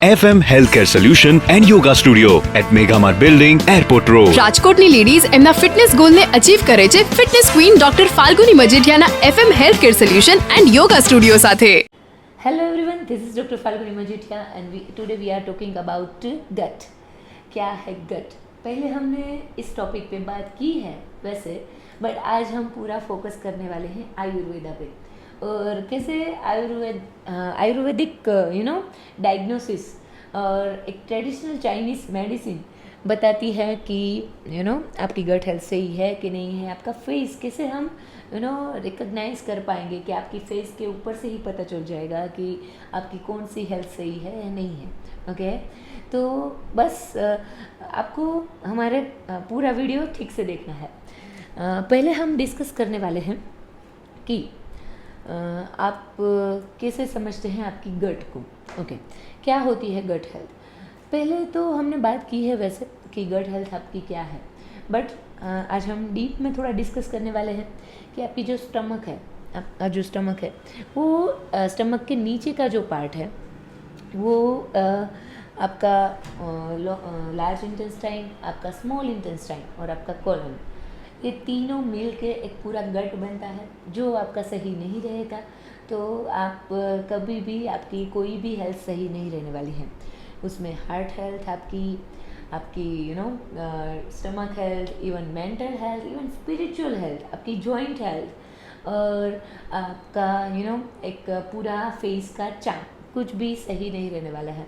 FM Healthcare Solution and Yoga Studio at Megamart Building, Airport Road. રાજકોટની ladies એમના fitness ગોલને achieve કરે છે ફિટનેસ ક્વીન ડોક્ટર ફાલ્ગુની મજીઠિયાના FM Healthcare Solution and Yoga Studio સાથે. Hello everyone, this is Dr. Falguni Majithia and today we are talking about gut. क्या है gut? पहले हमने इस टॉपिक पे बात की है वैसे, बट आज हम पूरा फोकस करने वाले हैं आयुर्वेदा पे और कैसे आयुर्वेदिक डायग्नोसिस और एक ट्रेडिशनल चाइनीज़ मेडिसिन बताती है कि आपकी गट हेल्थ सही है कि नहीं है. आपका फेस कैसे हम रिकग्नाइज कर पाएंगे कि आपकी फेस के ऊपर से ही पता चल जाएगा कि आपकी कौन सी हेल्थ सही है या नहीं है. ओके तो बस आपको हमारे पूरा वीडियो ठीक से देखना है. पहले हम डिस्कस करने वाले हैं कि आप कैसे समझते हैं आपकी गट को. ओके क्या होती है गट हेल्थ. पहले तो हमने बात की है वैसे कि गट हेल्थ आपकी क्या है, बट आज हम डीप में थोड़ा डिस्कस करने वाले हैं कि आपकी जो स्टमक है, आपका जो स्टमक है वो स्टमक के नीचे का जो पार्ट है वो आपका लार्ज इंटेस्टाइन, आपका स्मॉल इंटेस्टाइन और आपका कोलन, ये तीनों मिल के एक पूरा गट बनता है. जो आपका सही नहीं रहेगा तो आप कभी भी आपकी कोई भी हेल्थ सही नहीं रहने वाली है. उसमें हार्ट हेल्थ आपकी stomach health, even mental health, even spiritual health, आपकी जॉइंट हेल्थ और आपका एक पूरा फेस का चार्म, कुछ भी सही नहीं रहने वाला है.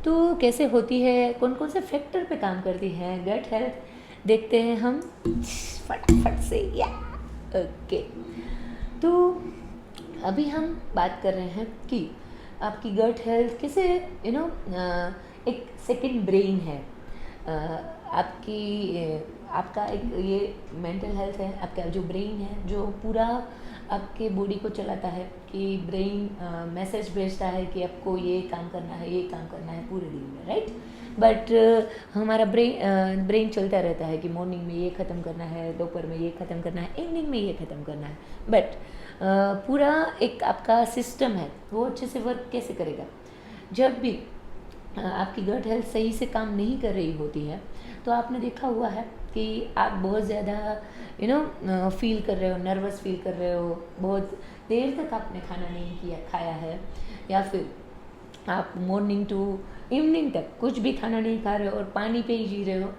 तो कैसे होती है, कौन कौन से फैक्टर पे काम करती है गट हेल्थ, देखते हैं हम फटाफट से. या ओके तो अभी हम बात कर रहे हैं कि आपकी गट हेल्थ कैसे एक सेकंड ब्रेन है. आपका एक ये मेंटल हेल्थ है, आपका जो ब्रेन है जो पूरा आपके बॉडी को चलाता है कि ब्रेन मैसेज भेजता है कि आपको ये काम करना है, ये काम करना है पूरे दिन में, राइट. बट हमारा ब्रेन चलता रहता है कि मॉर्निंग में ये ख़त्म करना है, दोपहर में ये ख़त्म करना है, इवनिंग में ये ख़त्म करना है. बट पूरा एक आपका सिस्टम है वो अच्छे से वर्क कैसे करेगा. जब भी आपकी गट हेल्थ सही से काम नहीं कर रही होती है तो आपने देखा हुआ है कि आप बहुत ज़्यादा फील कर रहे हो, नर्वस फील कर रहे हो, बहुत देर तक आपने खाना नहीं खाया है, या फिर आप मॉर्निंग टू इवनिंग तक कुछ भी खाना नहीं खा रहे हो और पानी पे ही जी रहे हो.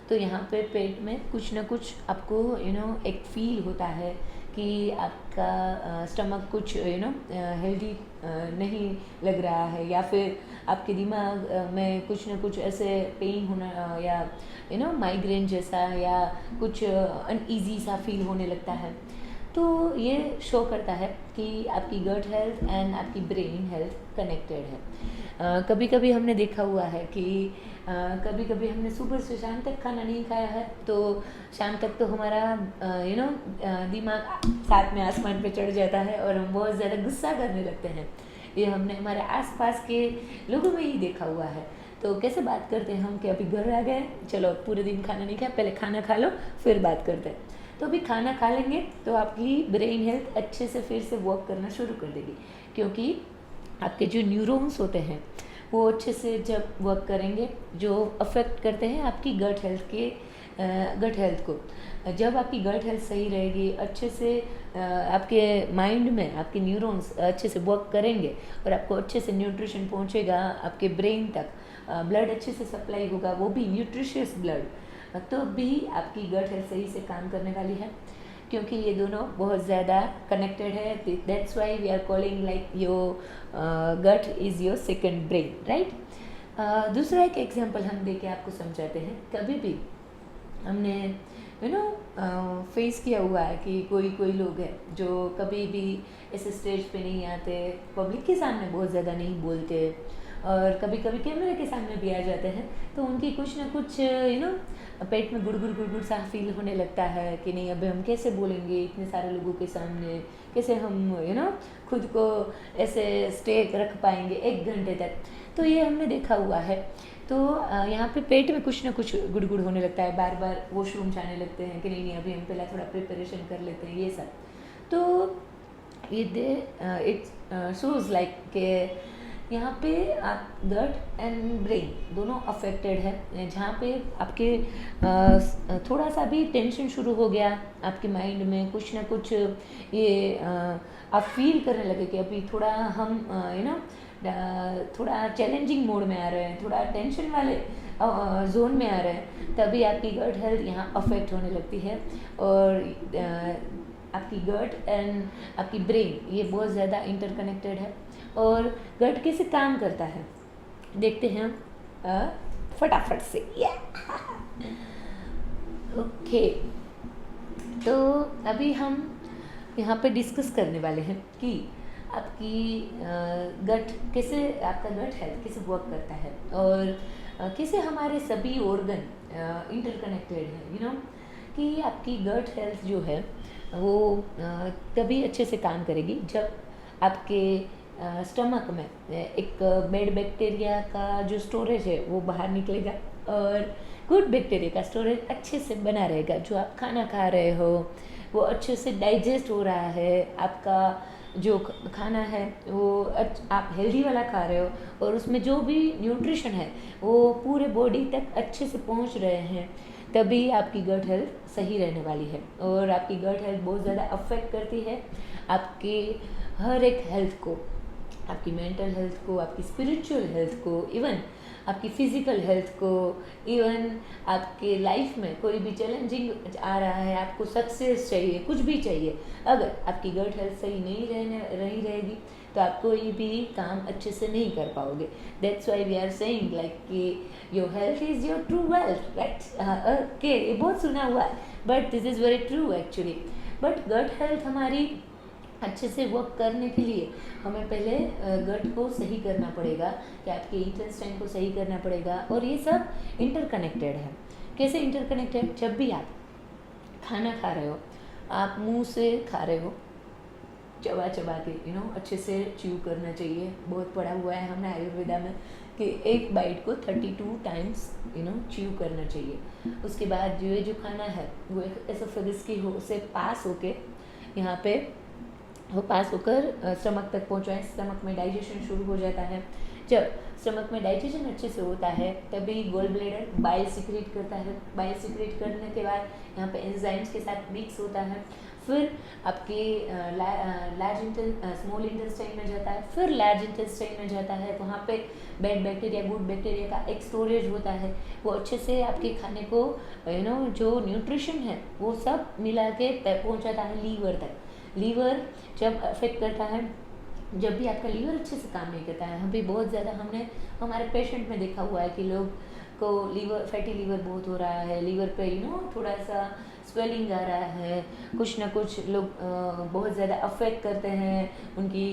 तो यहाँ पे पेट में कुछ ना कुछ आपको एक फील होता है कि आपका स्टमक कुछ हेल्दी नहीं लग रहा है, या फिर आपके दिमाग में कुछ ना कुछ ऐसे पेन होना या माइग्रेन जैसा या कुछ अनईजी सा फील होने लगता है. तो ये शो करता है कि आपकी गट हेल्थ एंड आपकी ब्रेन हेल्थ कनेक्टेड है. कभी कभी हमने देखा हुआ है कि कभी कभी हमने सुबह से शाम तक खाना नहीं खाया है तो शाम तक तो हमारा दिमाग साथ में आसमान पे चढ़ जाता है और हम बहुत ज़्यादा गुस्सा करने लगते हैं. ये हमने हमारे आसपास के लोगों में ही देखा हुआ है. तो कैसे बात करते हैं हम कि अभी घर आ गए, चलो पूरे दिन खाना नहीं खाया, पहले खाना खा लो फिर बात करते हैं. तो अभी खाना खा लेंगे तो आपकी ब्रेन हेल्थ अच्छे से फिर से वर्क करना शुरू कर देगी, क्योंकि आपके जो न्यूरॉन्स होते हैं वो अच्छे से जब वर्क करेंगे जो अफेक्ट करते हैं आपकी गट हेल्थ को. जब आपकी गट हेल्थ सही रहेगी, अच्छे से आपके माइंड में आपके न्यूरॉन्स अच्छे से वर्क करेंगे और आपको अच्छे से न्यूट्रिशन पहुंचेगा आपके ब्रेन तक, ब्लड अच्छे से सप्लाई होगा, वो भी न्यूट्रिशियस ब्लड, तो भी आपकी गट हेल्थ सही से काम करने वाली है, क्योंकि ये दोनों बहुत ज़्यादा कनेक्टेड है. That's why we are calling like your gut is your second brain, right. दूसरा एक एग्जांपल हम देके आपको समझाते हैं. कभी भी हमने फेस किया हुआ है कि कोई लोग हैं जो कभी भी इस स्टेज पे नहीं आते, पब्लिक के सामने बहुत ज़्यादा नहीं बोलते और कभी कभी कैमरे के सामने भी आ जाते हैं तो उनकी कुछ ना कुछ पेट में गुड़गुड़ सा फील होने लगता है कि नहीं अभी हम कैसे बोलेंगे इतने सारे लोगों के सामने, कैसे हम खुद को ऐसे स्टे रख पाएंगे 1 घंटे तक. तो ये हमने देखा हुआ है. तो यहाँ पे पेट में कुछ ना कुछ गुड़गुड़ होने लगता है, बार बार वॉशरूम जाने लगते हैं कि नहीं अभी हम पहले थोड़ा प्रिपरेशन कर लेते हैं, ये सब. तो इट शोज़ लाइक यहाँ पे आप गट एंड ब्रेन दोनों अफेक्टेड है। जहाँ पे आपके थोड़ा सा भी टेंशन शुरू हो गया आपके माइंड में, कुछ ना कुछ ये आप फील करने लगे कि अभी थोड़ा हम थोड़ा चैलेंजिंग मोड में आ रहे हैं, थोड़ा टेंशन वाले जोन में आ रहे हैं, तभी आपकी गट हेल्थ यहाँ अफेक्ट होने लगती है। और आपकी गट एंड आपकी ब्रेन ये बहुत ज़्यादा इंटरकनेक्टेड है। और गट कैसे काम करता है देखते हैं फटाफट से। ओके, तो अभी हम यहाँ पे डिस्कस करने वाले हैं कि आपकी गट कैसे, आपका गट हेल्थ कैसे वर्क करता है और कैसे हमारे सभी ऑर्गन इंटरकनेक्टेड है। कि आपकी गट हेल्थ जो है वो तभी अच्छे से काम करेगी जब आपके स्टमक में एक बैड बैक्टीरिया का जो स्टोरेज है वो बाहर निकलेगा और गुड बैक्टीरिया का स्टोरेज अच्छे से बना रहेगा। जो आप खाना खा रहे हो वो अच्छे से डाइजेस्ट हो रहा है, आपका जो खाना है वो आप हेल्दी वाला खा रहे हो और उसमें जो भी न्यूट्रिशन है वो पूरे बॉडी तक अच्छे से पहुंच रहे हैं, तभी आपकी गट हेल्थ सही रहने वाली है। और आपकी गट हेल्थ बहुत ज़्यादा अफेक्ट करती है आपके हर एक हेल्थ को, आपकी मेंटल हेल्थ को, आपकी स्पिरिचुअल हेल्थ को, इवन आपकी फिजिकल हेल्थ को, इवन आपके लाइफ में कोई भी चैलेंजिंग आ रहा है, आपको सक्सेस चाहिए, कुछ भी चाहिए, अगर आपकी गट हेल्थ सही नहीं रहेगी तो आप कोई भी काम अच्छे से नहीं कर पाओगे। That's why we are saying like कि your health is your true wealth, right? Okay, ये बहुत सुना हुआ है but this is very true actually. But gut health हमारी अच्छे से वर्क करने के लिए हमें पहले गट को सही करना पड़ेगा, कि आपके इंटेस्टाइन को सही करना पड़ेगा। और ये सब इंटरकनेक्टेड है। कैसे इंटरकनेक्टेड? जब भी आप खाना खा रहे हो, आप मुंह से खा रहे हो, चबा चबा के अच्छे से च्यू करना चाहिए। बहुत पढ़ा हुआ है हमने आयुर्वेदा में कि एक बाइट को 32 टाइम्स च्यू करना चाहिए। उसके बाद जो खाना है वो एसोफेगस की से पास होके यहाँ पे वो पास होकर स्टमक तक पहुँचाएं। स्टमक में डाइजेशन शुरू हो जाता है। जब स्टमक में डाइजेशन अच्छे से होता है तभी गोल ब्लैडर बाइल सिक्रेट करता है। बाइल सिक्रेट करने के बाद यहाँ पे एंजाइम्स के साथ मिक्स होता है, फिर आपके स्मॉल इंटेस्टाइन में जाता है, फिर लार्ज इंटेस्टाइन में जाता है। वहाँ पे बैड बैक्टीरिया, गुड बैक्टीरिया का एक स्टोरेज होता है। वो अच्छे से आपके खाने को जो न्यूट्रिशन है वो सब मिला के पहुँचाता है लीवर तक। लीवर जब अफेक्ट करता है, जब भी आपका लीवर अच्छे से काम नहीं करता है, हम भी बहुत ज़्यादा हमने हमारे पेशेंट में देखा हुआ है कि लोग को लीवर, फैटी लीवर बहुत हो रहा है, लीवर पे थोड़ा सा स्वेलिंग आ रहा है, कुछ ना कुछ लोग बहुत ज़्यादा अफेक्ट करते हैं, उनकी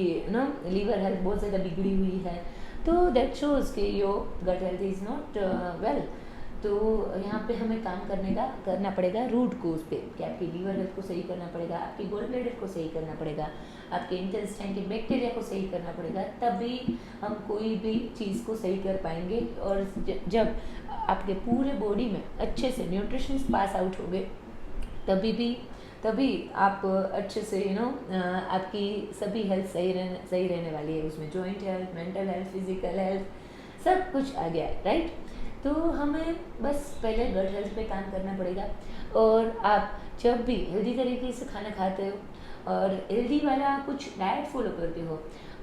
लीवर हेल्थ बहुत ज़्यादा बिगड़ी हुई है। तो दैट शोज़ कि your gut health is not well. तो यहाँ पे हमें काम करना पड़ेगा रूट कोज पे, कि आपकी लीवर हेल्थ को सही करना पड़ेगा, आपकी गोल ब्लैडर को सही करना पड़ेगा, आपके इंटेस्टाइन के बैक्टीरिया को सही करना पड़ेगा, तभी हम कोई भी चीज़ को सही कर पाएंगे। और जब आपके पूरे बॉडी में अच्छे से न्यूट्रिशन पास आउट होंगे तभी आप अच्छे से आपकी सभी हेल्थ सही रहने वाली है। उसमें joint health, mental health, physical health सब कुछ आ गया है, राइट? तो हमें बस पहले गट हेल्थ पे काम करना पड़ेगा। और आप जब भी हेल्दी तरीके से खाना खाते हो और हेल्दी वाला कुछ डाइट फॉलो करते हो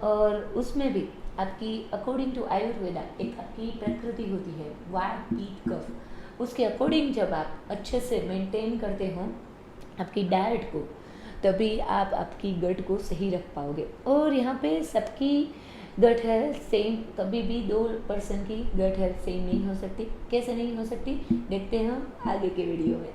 और उसमें भी आपकी अकॉर्डिंग टू आयुर्वेदा एक आपकी प्रकृति होती है, वात पित्त कफ, उसके अकॉर्डिंग जब आप अच्छे से मेंटेन करते हो आपकी डाइट को, तभी आप आपकी गट को सही रख पाओगे। और यहाँ पे सबकी गट हेल्थ सेम, कभी भी 2% की गट हेल्थ सेम नहीं हो सकती। कैसे नहीं हो सकती देखते हैं हम आगे के वीडियो में।